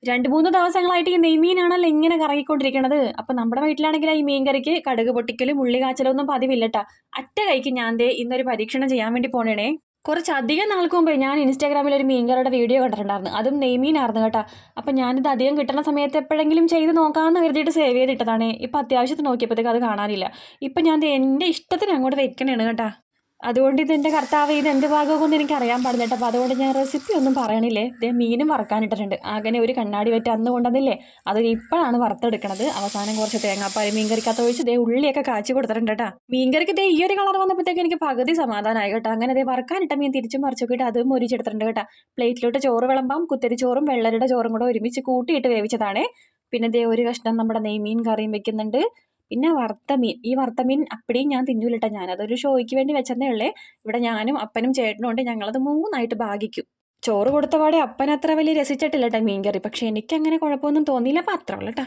2-3 ദിവസങ്ങളായിട്ട് ഈ നെയ്മീനാണല്ലോ ഇങ്ങനെ കറങ്ങിക്കൊണ്ടിരിക്കണത്. അപ്പൊ നമ്മുടെ വീട്ടിലാണെങ്കിൽ ഈ മീൻ കറിക്ക് കടുക് പൊട്ടിക്കലും ഉള്ളി കാച്ചലും ഒന്നും പതിവില്ലട്ടാ. അറ്റ കൈക്ക് ഞാൻ ദേ ഇന്നൊരു പരീക്ഷണം ചെയ്യാൻ വേണ്ടി പോണേണേ. കുറച്ചധികം നാൾക്ക് മുമ്പേ ഞാൻ ഇൻസ്റ്റാഗ്രാമിൽ ഒരു മീൻകറിയുടെ വീഡിയോ കണ്ടിട്ടുണ്ടായിരുന്നു. അതും നെയ്മീനായിരുന്നു കേട്ടാ. അപ്പം ഞാനിത് അധികം കിട്ടുന്ന സമയത്ത് എപ്പോഴെങ്കിലും ചെയ്ത് നോക്കാമെന്ന് കരുതിയിട്ട് സേവ് ചെയ്തിട്ടതാണ്. ഇപ്പം അത്യാവശ്യത്തിന് നോക്കിയപ്പോഴത്തേക്ക് അത് കാണാനില്ല. ഇപ്പം ഞാൻ ദേ എൻ്റെ ഇഷ്ടത്തിന് അങ്ങോട്ട് വെക്കണേണ് കേട്ടാ. അതുകൊണ്ട് ഇതെൻ്റെ കർത്താവ് ഇത് എൻ്റെ ഭാഗമൊന്നും എനിക്ക് അറിയാൻ പാടില്ല കേട്ടോ. അപ്പോൾ അതുകൊണ്ട് ഞാൻ റെസിപ്പി ഒന്നും പറയണില്ലേ. ഇതേ മീനും വറക്കാനിട്ടിട്ടുണ്ട്. അങ്ങനെ ഒരു കണ്ണാടി വെറ്റ് അന്ന് കൊണ്ടുവന്നില്ലേ, അത് ഇപ്പോഴാണ് വറുത്തെടുക്കണത്. അവസാനം കുറച്ച് തേങ്ങാപ്പാൽ മീൻകറിക്കകത്ത് ഒഴിച്ച് ദേ ഉള്ളിയൊക്കെ കാച്ചി കൊടുത്തിട്ടുണ്ട് കേട്ടോ. മീൻകറിക്ക് ദേ ഈ ഒരു കളർ വന്നപ്പോഴത്തേക്ക് എനിക്ക് പകുതി സമാധാനമായി കേട്ടോ. അങ്ങനെ ദേ വറക്കാനിട്ട മീൻ തിരിച്ചും മറിച്ചൊക്കെ അതും മൊരിച്ചെടുത്തിട്ടുണ്ട് കേട്ടോ. പ്ലേറ്റിലോട്ട് ചോറ് വിളമ്പാം. കുത്തരി ചോറും വെള്ളരിയുടെ ചോറും കൂടെ ഒരുമിച്ച് കൂട്ടിയിട്ട് വേവിച്ചതാണേ. പിന്നെ ദേ ഒരു കഷ്ണം നമ്മുടെ നെയ്മീൻ കറിയും വെക്കുന്നുണ്ട്. പിന്നെ വറുത്ത മീൻ, ഈ വറുത്ത മീൻ അപ്പടിയും ഞാൻ തിന്നൂലട്ടോ. ഞാനതൊരു ഷോയ്ക്ക് വേണ്ടി വെച്ചതേ ഉള്ളേ. ഇവിടെ ഞാനും അപ്പനും ചേട്ടനും ഉണ്ട്. ഞങ്ങളത് 3ആയിട്ട് ഭാഗിക്കും. ചോറ് കൊടുത്ത പാടെ അപ്പൻ അത്ര വലിയ രസിച്ചിട്ടില്ല കേട്ടോ മീൻകറി. പക്ഷെ എനിക്കങ്ങനെ കുഴപ്പമൊന്നും തോന്നിയില്ല. അപ്പം അത്ര ഉള്ളൂ കേട്ടോ.